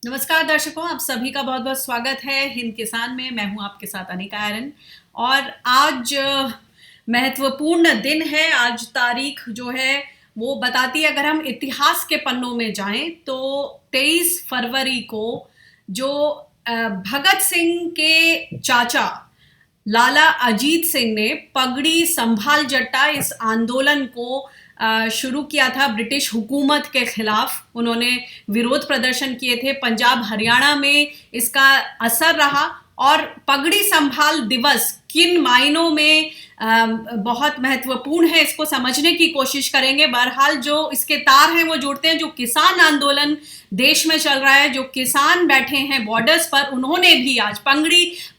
नमस्कार दर्शकों, आप सभी का बहुत बहुत स्वागत है हिंद किसान में। मैं हूं आपके साथ अनिका आयरन। और आज महत्वपूर्ण दिन है। आज तारीख जो है वो बताती है, अगर हम इतिहास के पन्नों में जाएं तो 23 फरवरी को जो भगत सिंह के चाचा लाला अजीत सिंह ने पगड़ी संभाल जट्टा इस आंदोलन को शुरू किया था ब्रिटिश हुकूमत के खिलाफ। उन्होंने विरोध प्रदर्शन किए थे। पंजाब हरियाणा में इसका असर रहा। और पगड़ी संभाल दिवस किन मायनों में बहुत महत्वपूर्ण है, इसको समझने की कोशिश करेंगे। बहरहाल जो इसके तार हैं वो जुड़ते हैं। जो किसान आंदोलन देश में चल रहा है, जो किसान बैठे हैं बॉर्डर्स पर, उन्होंने भी आज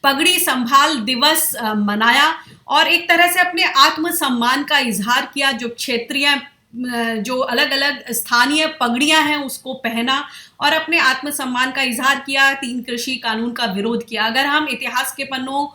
पगड़ी संभाल दिवस मनाया और एक तरह से अपने आत्मसम्मान का इजहार किया। जो क्षेत्रीय जो अलग अलग स्थानीय पगड़ियां हैं उसको पहना और अपने आत्मसम्मान का इजहार किया। 3 कृषि कानून का विरोध किया। अगर हम इतिहास के पन्नों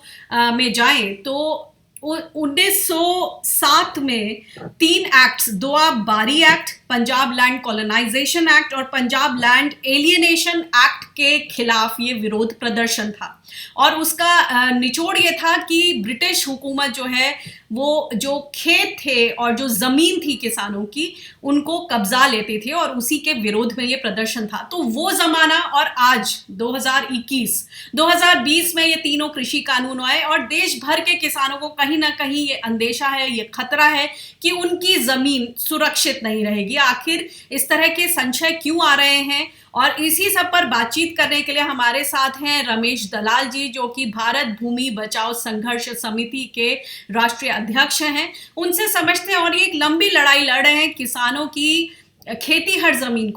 में जाएं तो 1907 में 3 acts, Doab Bari act, Punjab land colonisation act और पंजाब लैंड एलियनेशन एक्ट के खिलाफ ये विरोध प्रदर्शन था। और उसका निचोड़ ये था कि ब्रिटिश हुकूमत जो है वो जो खेत थे और जो जमीन थी किसानों की, उनको कब्जा लेते थे और उसी के विरोध में ये प्रदर्शन था। तो वो जमाना और आज 2020 में ये तीनों कृषि कानून आए और देश भर के किसानों को कहीं ना कहीं ये अंदेशा है, ये खतरा है कि उनकी जमीन सुरक्षित नहीं रहेगी। आखिर इस तरह के संशय क्यों आ रहे हैं? और इसी सब पर बातचीत करने के लिए हमारे साथ हैं रमेश दलाल जी, जो कि भारत भूमि बचाओ संघर्ष समिति के राष्ट्रीय अध्यक्ष हैं। उनसे समझते हैं। और ये एक लंबी लड़ाई लड़ रहे हैं किसानों की खेती हर जमीन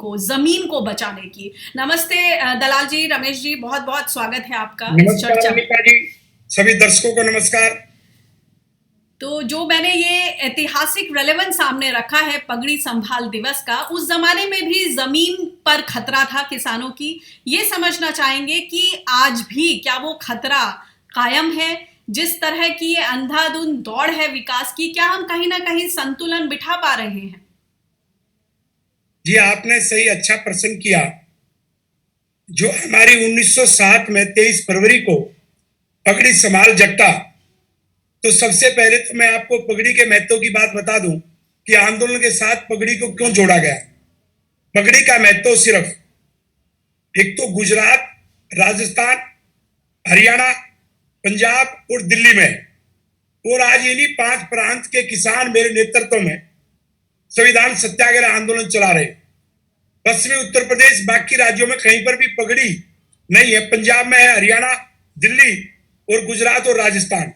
को बचाने की। नमस्ते दलाल जी, रमेश जी, बहुत बहुत स्वागत है आपका इस चर्चा में। सभी दर्शकों को नमस्कार। तो जो मैंने ये ऐतिहासिक रेलेवेंस सामने रखा है पगड़ी संभाल दिवस का, उस जमाने में भी जमीन पर खतरा था किसानों की। ये समझना चाहेंगे कि आज भी क्या वो खतरा कायम है? जिस तरह की ये अंधाधुंध दौड़ है विकास की, क्या हम कहीं ना कहीं संतुलन बिठा पा रहे हैं? जी, आपने सही अच्छा प्रश्न किया। जो हमारी 1907 में 23 फरवरी को पगड़ी संभाल जट्टा, तो सबसे पहले तो मैं आपको पगड़ी के महत्व की बात बता दूं कि आंदोलन के साथ पगड़ी को क्यों जोड़ा गया। पगड़ी का महत्व सिर्फ एक तो गुजरात, राजस्थान, हरियाणा, पंजाब और दिल्ली में, और आज इन्हीं 5 प्रांत के किसान मेरे नेतृत्व में संविधान सत्याग्रह आंदोलन चला रहे। पश्चिमी उत्तर प्रदेश, बाकी राज्यों में कहीं पर भी पगड़ी नहीं है। पंजाब में है, हरियाणा, दिल्ली और गुजरात और राजस्थान।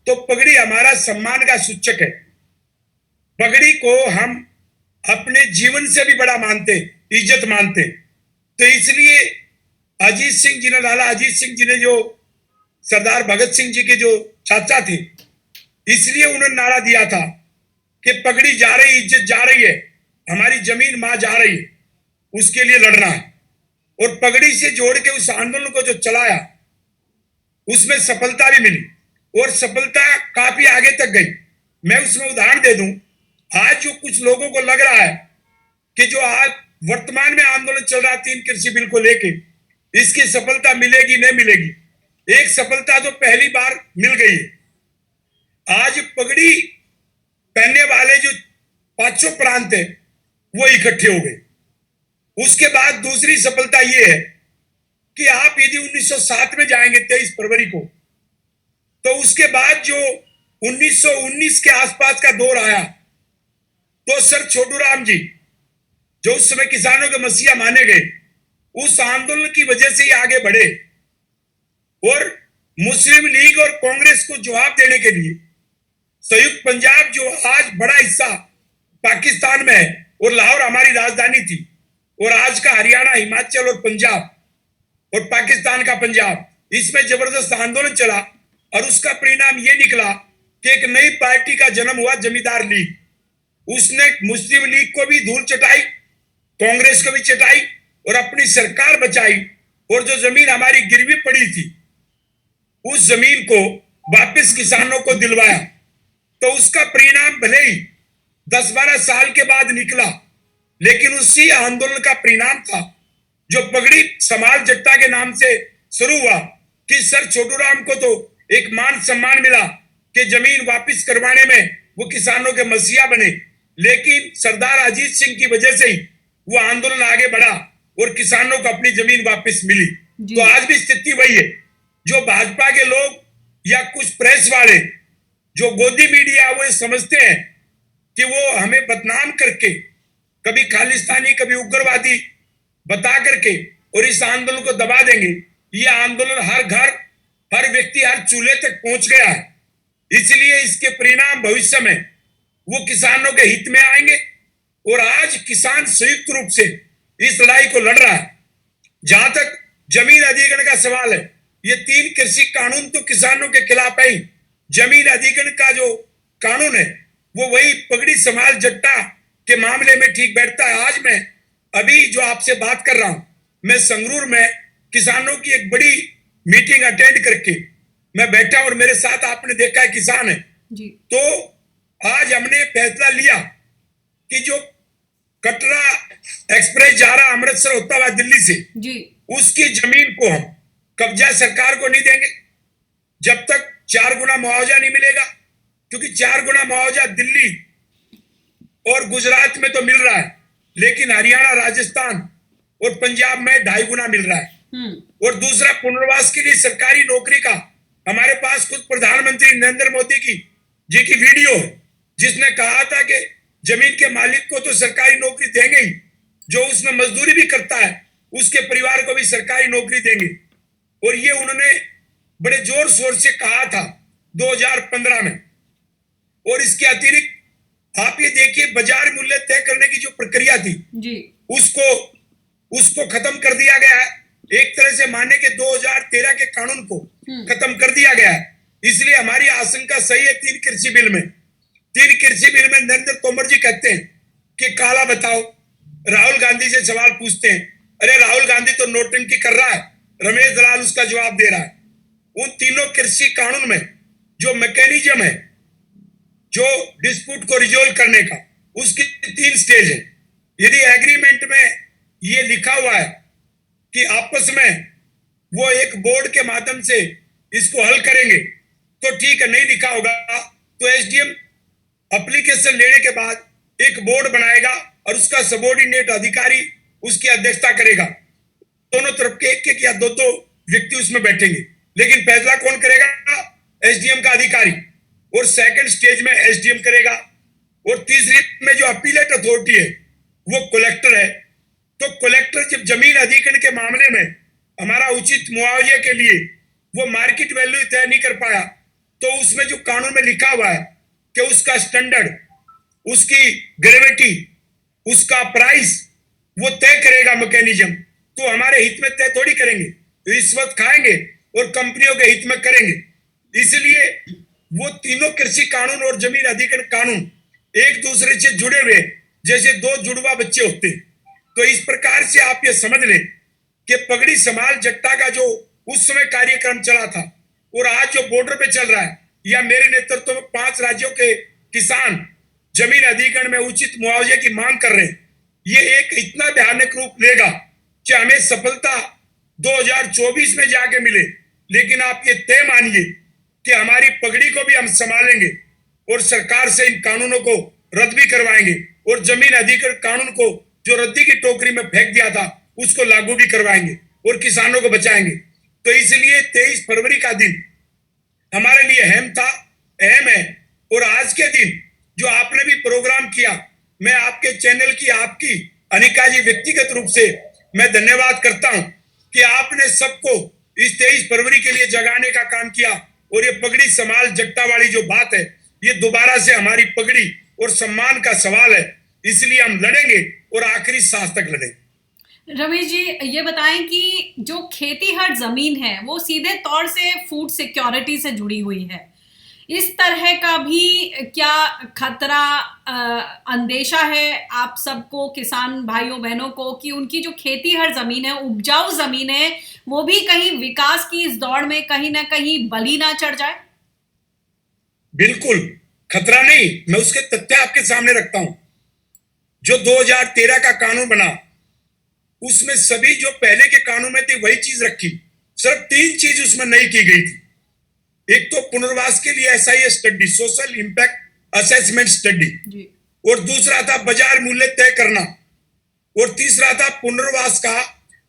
तो पगड़ी हमारा सम्मान का सूचक है। पगड़ी को हम अपने जीवन से भी बड़ा मानते, इज्जत मानते। तो इसलिए अजीत सिंह जी ने, लाला अजीत सिंह जी ने, जो सरदार भगत सिंह जी के जो चाचा थे, इसलिए उन्होंने नारा दिया था कि पगड़ी जा रही, इज्जत जा रही है, हमारी जमीन मां जा रही है, उसके लिए लड़ना है। और पगड़ी से जोड़ के उस आंदोलन को जो चलाया, उसमें सफलता भी मिली और सफलता काफी आगे तक गई। मैं उसमें उदाहरण दे दूं। आज जो कुछ लोगों को लग रहा है कि जो आज वर्तमान में आंदोलन चल रहा है 3 कृषि बिल को लेके, इसकी सफलता मिलेगी नहीं मिलेगी, एक सफलता तो पहली बार मिल गई है। आज पगड़ी पहनने वाले जो 500 प्रांत है वो इकट्ठे हो गए। उसके बाद दूसरी सफलता ये है कि आप यदि 1907 में जाएंगे 23 फरवरी को, तो उसके बाद जो 1919 के आसपास का दौर आया, तो सर छोटूराम जी, जो उस समय किसानों के मसीहा माने गए, उस आंदोलन की वजह से ही आगे बढ़े और मुस्लिम लीग और कांग्रेस को जवाब देने के लिए संयुक्त पंजाब, जो आज बड़ा हिस्सा पाकिस्तान में है और लाहौर हमारी राजधानी थी, और आज का हरियाणा, हिमाचल और पंजाब और पाकिस्तान का पंजाब, इसमें जबरदस्त आंदोलन चला। और उसका परिणाम ये निकला कि एक नई पार्टी का जन्म हुआ, जमींदार लीग। उसने मुस्लिम लीग को भी धूल चटाई, कांग्रेस को भी चटाई और अपनी सरकार बचाई। और जो जमीन हमारी गिरवी पड़ी थी, उस जमीन को वापस किसानों को दिलवाया। तो उसका परिणाम भले ही 10-12 साल के बाद निकला, लेकिन उसी आंदोलन का परिणाम था जो पगड़ी समाल जट्टा के नाम से शुरू हुआ कि सर छोटूराम को तो एक मान सम्मान मिला कि जमीन वापस करवाने में वो किसानों के मसीहा बने, लेकिन सरदार अजीत सिंह की वजह से ही वो आंदोलन आगे बढ़ा और किसानों को अपनी जमीन वापस मिली। तो आज भी स्थिति वही है। जो भाजपा के लोग या कुछ प्रेस वाले जो गोदी मीडिया वो समझते हैं कि वो हमें बदनाम करके कभी खालिस्तानी कभी उग्रवादी बता करके और इस आंदोलन को दबा देंगे। ये आंदोलन हर घर हर व्यक्ति हर चूल्हे तक पहुंच गया है, इसलिए इसके परिणाम भविष्य में वो किसानों के हित में आएंगे। और आज किसान संयुक्त रूप से इस लड़ाई को लड़ रहा है। जहां तक जमीन अधिग्रहण का सवाल है, ये 3 कृषि कानून तो किसानों के खिलाफ है ही। जमीन अधिग्रहण का जो कानून है वो वही पगड़ी समाल जट्टा के मामले में ठीक बैठता है। आज मैं अभी जो आपसे बात कर रहा हूं, मैं संगरूर में किसानों की एक बड़ी मीटिंग अटेंड करके मैं बैठा और मेरे साथ आपने देखा है किसान है जी। तो आज हमने फैसला लिया कि जो कटरा एक्सप्रेस जा रहा अमृतसर होता हुआ दिल्ली से जी, उसकी जमीन को हम कब्जा सरकार को नहीं देंगे जब तक 4 गुना मुआवजा नहीं मिलेगा, क्योंकि 4 गुना मुआवजा दिल्ली और गुजरात में तो मिल रहा है, लेकिन हरियाणा राजस्थान और पंजाब में 2.5 गुना मिल रहा है। और दूसरा पुनर्वास के लिए सरकारी नौकरी का हमारे पास खुद प्रधानमंत्री नरेंद्र मोदी जी की वीडियो है, जिसने कहा था कि जमीन के मालिक को तो सरकारी नौकरी देंगे ही, जो उसमें मजदूरी भी करता है उसके परिवार को भी सरकारी नौकरी देंगे। और ये उन्होंने बड़े जोर शोर से कहा था 2015 में। और इसके अतिरिक्त आप ये देखिए बाजार मूल्य तय करने की जो प्रक्रिया थी जी, उसको खत्म कर दिया गया है। एक तरह से माने के 2013 के कानून को खत्म कर दिया गया है। इसलिए हमारी आशंका सही है। 3 कृषि बिल में नरेंद्र तोमर जी कहते हैं कि काला बताओ, राहुल गांधी से सवाल पूछते हैं, अरे राहुल गांधी तो नोटंकी कर रहा है, रमेश दलाल उसका जवाब दे रहा है। उन तीनों कृषि कानून में जो मैकेनिज्म है जो डिस्प्यूट को रिजोल्व करने का, उसकी 3 स्टेज है। यदि एग्रीमेंट में ये लिखा हुआ है कि आपस में वो एक बोर्ड के माध्यम से इसको हल करेंगे तो ठीक है, नहीं लिखा होगा तो एसडीएम एप्लीकेशन लेने के बाद एक बोर्ड बनाएगा और उसका सबॉर्डिनेट अधिकारी उसकी अध्यक्षता करेगा। दोनों तरफ के एक या दो व्यक्ति उसमें बैठेंगे, लेकिन फैसला कौन करेगा? एसडीएम का अधिकारी। और सेकंड स्टेज में एसडीएम करेगा। और तीसरी में जो अपीलेट अथॉरिटी है वो कलेक्टर है। तो कलेक्टर जब जमीन अधिग्रहण के मामले में हमारा उचित मुआवजे के लिए वो मार्केट वैल्यू तय नहीं कर पाया, तो उसमें जो कानून में लिखा हुआ है कि उसका स्टैंडर्ड, उसकी ग्रेविटी, उसका प्राइस वो तय करेगा मैकेनिज्म। तो हमारे हित में तय थोड़ी करेंगे, रिश्वत खाएंगे और कंपनियों के हित में करेंगे। इसलिए वो तीनों कृषि कानून और जमीन अधिग्रहण कानून एक दूसरे से जुड़े हुए, जैसे 2 जुड़वा बच्चे होते। तो इस प्रकार से आप ये समझ लें कि पगड़ी समाल जट्टा का जो उस समय कार्यक्रम चला था और आज जो बॉर्डर पे चल रहा है, या मेरे नेतृत्व में 5 राज्यों के किसान जमीन अधिग्रहण में उचित मुआवजे की मांग कर रहे हैं, ये एक इतना भयानक रूप लेगा कि हमें सफलता 2024 में जाके मिले। लेकिन आप ये तय मानिए कि हमारी पगड़ी को भी हम संभालेंगे और सरकार से इन कानूनों को रद्द भी करवाएंगे और जमीन अधिग्रहण कानून को जो रद्दी की टोकरी में फेंक दिया था उसको लागू भी करवाएंगे और किसानों को बचाएंगे। तो इसलिए 23 फरवरी का दिन हमारे लिए अहम है। और आज के दिन जो आपने भी प्रोग्राम किया, मैं आपके चैनल की, आपकी अनिका जी व्यक्तिगत रूप से मैं धन्यवाद करता हूं कि आपने सबको इस 23 फरवरी के लिए जगाने का काम किया। और ये पगड़ी समाल जट्टा वाली जो बात है, ये दोबारा से हमारी पगड़ी और सम्मान का सवाल है, इसलिए हम लड़ेंगे और आखिरी सांस तक लड़ेंगे। रमेश जी, ये बताएं कि जो खेतीहर जमीन है वो सीधे तौर से फूड सिक्योरिटी से जुड़ी हुई है। इस तरह का भी क्या खतरा, अंदेशा है आप सबको, किसान भाइयों बहनों को, कि उनकी जो खेतीहर जमीन है, उपजाऊ जमीन है, वो भी कहीं विकास की इस दौड़ में कहीं ना कहीं बलि ना चढ़ जाए? बिल्कुल खतरा नहीं, मैं उसके तथ्य आपके सामने रखता हूं। जो 2013 का कानून बना उसमें सभी जो पहले के कानून में थी वही चीज रखी, सिर्फ 3 चीज उसमें नहीं की गई थी। एक तो पुनर्वास के लिए SIA study, social impact assessment study, और दूसरा था बाजार मूल्य तय करना, और तीसरा था पुनर्वास का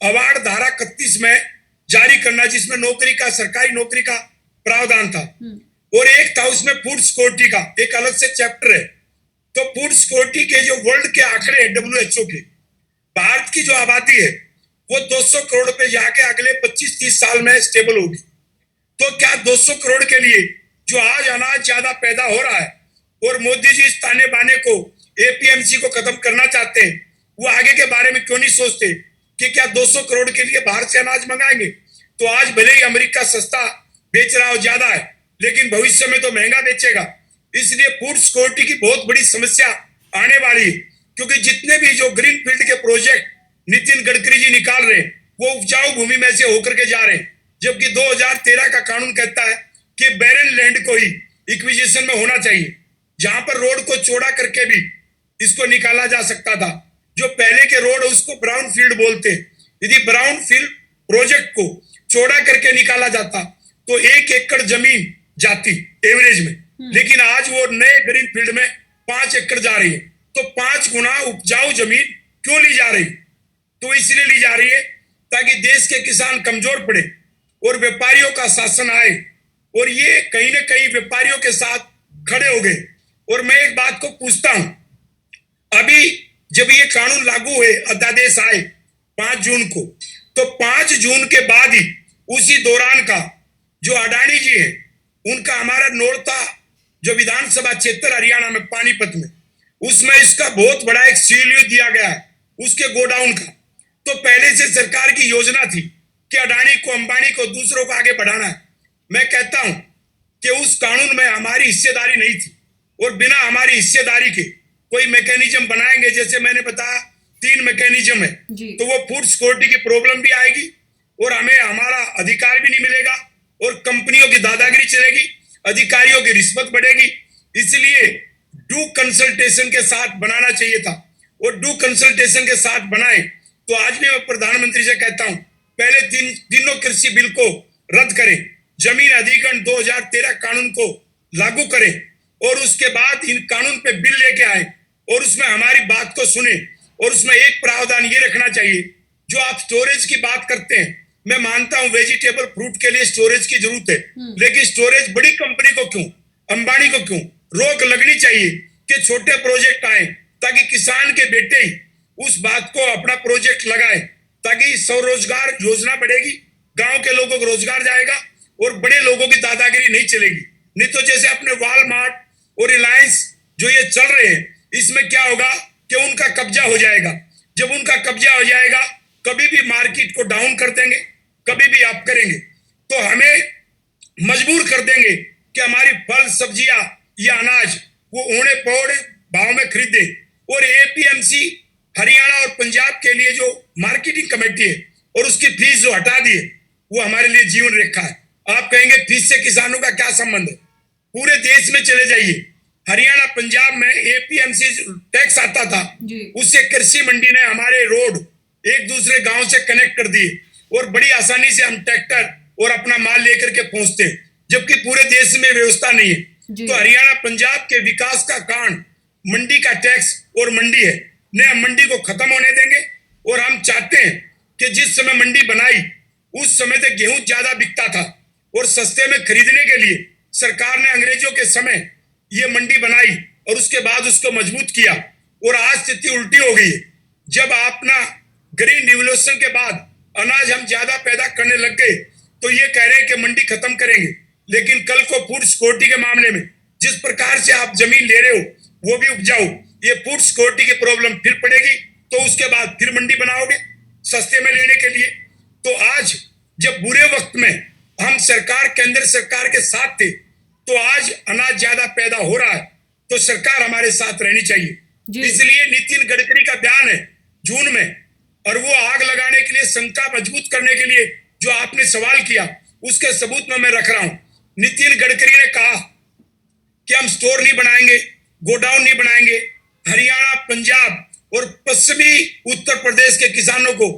अवार्ड धारा 31 में जारी करना, जिसमें नौकरी का, सरकारी नौकरी का प्रावधान था, और एक था उसमें फूड सिक्योरिटी का एक अलग से चैप्टर है। तो फूड सिक्योरिटी के जो वर्ल्ड के आंकड़े हैं WHO के, भारत की जो आबादी है वो 200 करोड़ पे जाके अगले 25-30 साल में स्टेबल होगी। तो क्या 200 करोड़ के लिए जो आज अनाज ज्यादा पैदा हो रहा है और मोदी जी इस ताने बाने को, APMC को खत्म करना चाहते हैं, वो आगे के बारे में क्यों नहीं सोचते कि क्या 200 करोड़ के लिए बाहर से अनाज मंगाएंगे? तो आज भले ही अमेरिका सस्ता बेच रहा हो, ज्यादा है, लेकिन भविष्य में तो महंगा बेचेगा। इसलिए फूड सिक्योरिटी की बहुत बड़ी समस्या आने वाली है, क्योंकि जितने भी जो ग्रीन फील्ड के प्रोजेक्ट नितिन गडकरी जी निकाल रहे हैं वो उपजाऊ भूमि में से होकर के जा रहे हैं, जबकि 2013 का कानून कहता है कि बैरन लैंड को ही इक्विजिशन में होना चाहिए, जहां पर रोड को चौड़ा करके भी इसको निकाला जा सकता था। जो पहले के रोड उसको ब्राउन फील्ड बोलते हैं। यदि ब्राउन फील्ड प्रोजेक्ट को चौड़ा करके निकाला जाता तो 1 एकड़ जमीन जाती एवरेज में, लेकिन आज वो नए ग्रीन फील्ड में 5 एकड़ जा रही है। तो 5 गुना उपजाऊ जमीन क्यों ली जा रही? तो इसलिए ली जा रही है ताकि देश के किसान कमजोर पड़े और व्यापारियों का शासन आए, और ये कहीं ना कहीं व्यापारियों के साथ खड़े हो गए। और मैं एक बात को पूछता हूं, अभी जब ये कानून लागू हुए, अध्यादेश आए 5 जून को, तो 5 जून के बाद ही उसी दौरान का जो अडानी जी है उनका हमारा नोरता जो विधानसभा क्षेत्र हरियाणा में पानीपत में, उसमें इसका बहुत बड़ा एक सील दिया गया है उसके गोडाउन का। तो पहले से सरकार की योजना थी कि अडानी को, अंबानी को, दूसरों को आगे बढ़ाना है। मैं कहता हूं कि उस कानून में हमारी हिस्सेदारी नहीं थी, और बिना हमारी हिस्सेदारी के कोई मैकेनिज्म बनाएंगे, जैसे मैंने बताया 3 मैकेनिज्म है, तो वो फूड सिक्योरिटी की प्रॉब्लम भी आएगी और हमें हमारा अधिकार भी नहीं मिलेगा, और कंपनियों की दादागिरी चलेगी, अधिकारियों की रिश्वत बढ़ेगी। इसलिए डू कंसल्टेशन के साथ बनाना चाहिए था, और डू कंसल्टेशन के साथ बनाए। तो आज भी मैं प्रधानमंत्री से कहता हूं, पहले तीनों कृषि बिल को रद्द करें, जमीन अधिग्रहण 2013 कानून को लागू करें, और उसके बाद इन कानून पे बिल लेके आए और उसमें हमारी बात को सुने। और उसमें एक प्रावधान ये रखना चाहिए, जो आप स्टोरेज की बात करते हैं, मैं मानता हूं वेजिटेबल फ्रूट के लिए स्टोरेज की जरूरत है, लेकिन स्टोरेज बड़ी कंपनी को क्यों, अंबानी को क्यों? रोक लगनी चाहिए कि छोटे प्रोजेक्ट आए, ताकि किसान के बेटे ही उस बात को अपना प्रोजेक्ट लगाए, ताकि स्वरोजगार योजना बढ़ेगी, गांव के लोगों को रोजगार जाएगा और बड़े लोगों की दादागिरी नहीं चलेगी। नहीं तो जैसे अपने वॉलमार्ट और रिलायंस जो ये चल रहे हैं, इसमें क्या होगा कि उनका कब्जा हो जाएगा। जब उनका कब्जा हो जाएगा, कभी भी मार्केट को डाउन कर देंगे, कभी भी अप करेंगे, तो हमें मजबूर कर देंगे कि हमारी फल, सब्जियां या अनाज वो ओने पौड़े भाव में खरीदे। और APMC हरियाणा और पंजाब के लिए जो मार्केटिंग कमेटी है और उसकी फीस जो हटा दी है, वो हमारे लिए जीवन रेखा है। आप कहेंगे फीस से किसानों का क्या संबंध है? पूरे देश में चले जाइए, हरियाणा पंजाब में APMC टैक्स आता था, उससे कृषि मंडी ने हमारे रोड एक दूसरे गांव से कनेक्ट कर दिए, और बड़ी आसानी से हम ट्रैक्टर और अपना माल लेकर के पहुंचते, जबकि पूरे देश में व्यवस्था नहीं है। तो हरियाणा पंजाब के विकास का कारण मंडी का टैक्स और मंडी है, न हम मंडी को खत्म होने देंगे। और हम चाहते हैं कि जिस समय मंडी बनाई उस समय तक गेहूं ज्यादा बिकता था, और सस्ते में खरीदने के लिए सरकार ने अंग्रेजों के समय ये मंडी बनाई और उसके बाद उसको मजबूत किया, और आज स्थिति उल्टी हो गई है। जब अपना ग्रीन रिवोल्यूशन के बाद अनाज हम ज्यादा पैदा करने लग गए, तो ये कह रहे हैं कि मंडी खत्म करेंगे, लेकिन कल को फूड सिक्योरिटी के मामले में जिस प्रकार से आप जमीन ले रहे हो वो भी उपजाऊ, ये फूड सिक्योरिटी की प्रॉब्लम फिर पड़ेगी, तो उसके बाद फिर मंडी बनाओगे सस्ते में लेने के लिए। तो आज जब बुरे वक्त में हम सरकार, केंद्र सरकार के साथ थे, तो आज अनाज ज्यादा पैदा हो रहा है, तो सरकार हमारे साथ रहनी चाहिए। इसलिए नितिन गडकरी का बयान है जून में, और वो आग लगाने के लिए, शंका मजबूत करने के लिए जो आपने सवाल किया, उसके सबूत में मैं रख रहा हूं। नितिन गडकरी ने कहा कि हम स्टोर नहीं बनाएंगे, गोडाउन नहीं बनाएंगे, हरियाणा, पंजाब और पश्चिमी उत्तर प्रदेश के किसानों को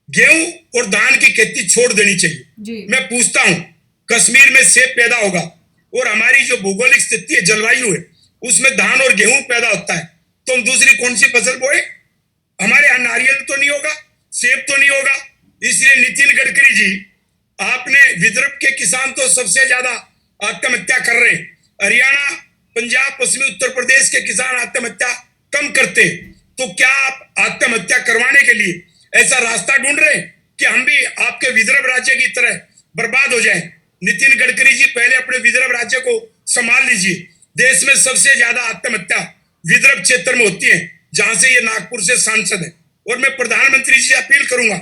गेहूं और धान की खेती छोड़ देनी चाहिए। मैं पूछता हूं, कश्मीर में सेब पैदा होगा और हमारी जो भौगोलिक स्थिति है, जलवायु है, उसमें धान और गेहूं पैदा होता है, तो हम दूसरी कौन सी फसल बोए? हमारे यहाँ नारियल तो नहीं होगा, सेब तो नहीं होगा। इसलिए नितिन गडकरी जी, आपने विदर्भ के किसान तो सबसे ज्यादा आत्महत्या कर रहे हैं। हरियाणा, पंजाब, पश्चिमी उत्तर प्रदेश के किसान आत्महत्या कम करते, तो क्या आप आत्महत्या करवाने के लिए ऐसा रास्ता ढूंढ रहे हैं कि हम भी आपके विदर्भ राज्य की तरह बर्बाद हो जाएं? नितिन गडकरी जी, पहले अपने विदर्भ राज्य को संभाल लीजिए। देश में सबसे ज्यादा आत्महत्या विदर्भ क्षेत्र में होती है, जहां से ये नागपुर से सांसद है। और मैं प्रधानमंत्री जी से अपील करूंगा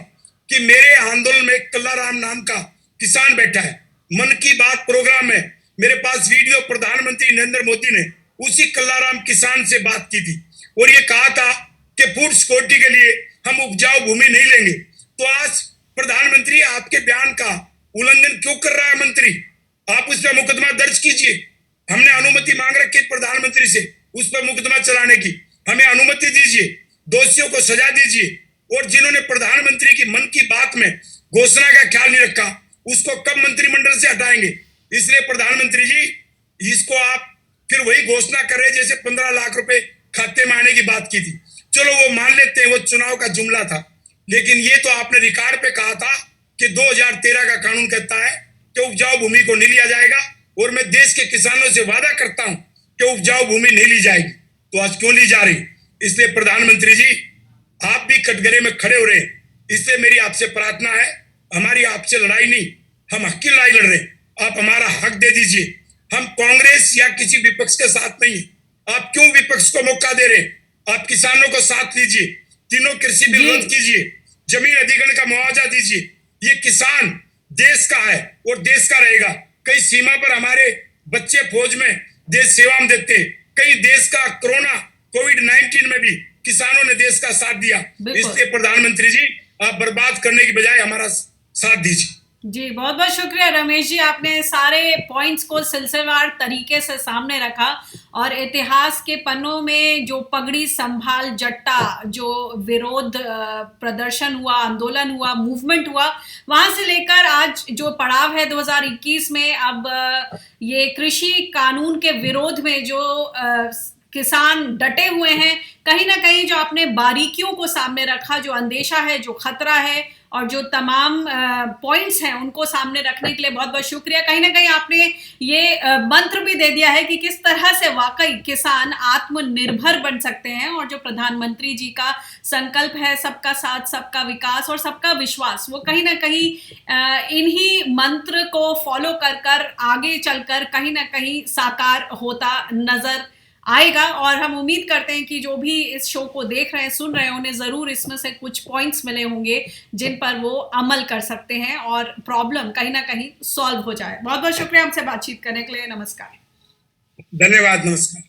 कि मेरे आंदोलन में कल्लाराम नाम का किसान बैठा है। मन की बात प्रोग्राम में मेरे पास वीडियो प्रधानमंत्री नरेंद्र मोदी ने उसी कल्लाराम किसान से बात की थी और ये कहा था कि फूड सिक्योरिटी के लिए हम उपजाऊ भूमि नहीं लेंगे। तो आज प्रधानमंत्री आपके बयान का उल्लंघन क्यों कर रहा है मंत्री? आप उस पर मुकदमा दर्ज कीजिए। हमने अनुमति मांग रखी प्रधानमंत्री से उस पर मुकदमा चलाने की, हमें अनुमति दीजिए, दोषियों को सजा दीजिए। और जिन्होंने प्रधानमंत्री की मन की बात में घोषणा का ख्याल नहीं रखा, उसको कब मंत्रिमंडल से हटाएंगे? इसलिए प्रधानमंत्री जी, इसको आप फिर वही घोषणा कर रहे जैसे 15 लाख रुपए खाते में आने की बात की थी। चलो वो मान लेते हैं, वो चुनाव का जुमला था, लेकिन ये तो आपने रिकॉर्ड पे कहा था कि 2013 का कानून कहता है कि उपजाऊ भूमि को नहीं लिया जाएगा, और मैं देश के किसानों से वादा करता हूं कि उपजाऊ भूमि नहीं ली जाएगी। तो आज क्यों ली जा रही? इसलिए प्रधानमंत्री जी, आप भी कटघरे में खड़े हो रहे हैं। इसलिए मेरी आपसे प्रार्थना है, हमारी आपसे लड़ाई नहीं, हम हक की लड़ाई लड़ रहे हैं। आप हमारा हक दे दीजिए। हम कांग्रेस या किसी विपक्ष के साथ नहीं है। आप क्यों विपक्ष को मौका दे रहे हैं? आप किसानों को साथ लीजिए, तीनों कृषि बिल रद्द कीजिए, जमीन अधिग्रहण का मुआवजा दीजिए। ये किसान देश का है और देश का रहेगा। कई सीमा पर हमारे बच्चे फौज में देश सेवा में देते हैं। कई देश का कोरोना कोविड-19 में भी किसानों ने देश का साथ दिया। इसलिए प्रधानमंत्री जी, आप बर्बाद करने की बजाय हमारा साथ दीजिए। जी, बहुत बहुत शुक्रिया रमेश जी, आपने सारे पॉइंट्स को सिलसिलेवार तरीके से सामने रखा और इतिहास के पन्नों में जो पगड़ी संभाल जट्टा, जो विरोध प्रदर्शन हुआ, आंदोलन हुआ, मूवमेंट हुआ, वहां से लेकर आज जो पड़ाव है 2021 में, अब ये कृषि कानून के विरोध में जो किसान डटे हुए हैं, कहीं ना कहीं जो आपने बारीकियों को सामने रखा, जो अंदेशा है, जो खतरा है और जो तमाम पॉइंट्स हैं, उनको सामने रखने के लिए बहुत बहुत शुक्रिया। कहीं ना कहीं आपने ये मंत्र भी दे दिया है कि किस तरह से वाकई किसान आत्मनिर्भर बन सकते हैं, और जो प्रधानमंत्री जी का संकल्प है, सबका साथ, सबका विकास और सबका विश्वास, वो कहीं ना कहीं इन्हीं मंत्र को फॉलो कर कर आगे चलकर कहीं ना कहीं साकार होता नजर आएगा। और हम उम्मीद करते हैं कि जो भी इस शो को देख रहे हैं, सुन रहे हैं, उन्हें ज़रूर इसमें से कुछ पॉइंट्स मिले होंगे जिन पर वो अमल कर सकते हैं और प्रॉब्लम कहीं ना कहीं सॉल्व हो जाए। बहुत बहुत शुक्रिया हमसे बातचीत करने के लिए। नमस्कार। धन्यवाद। नमस्कार।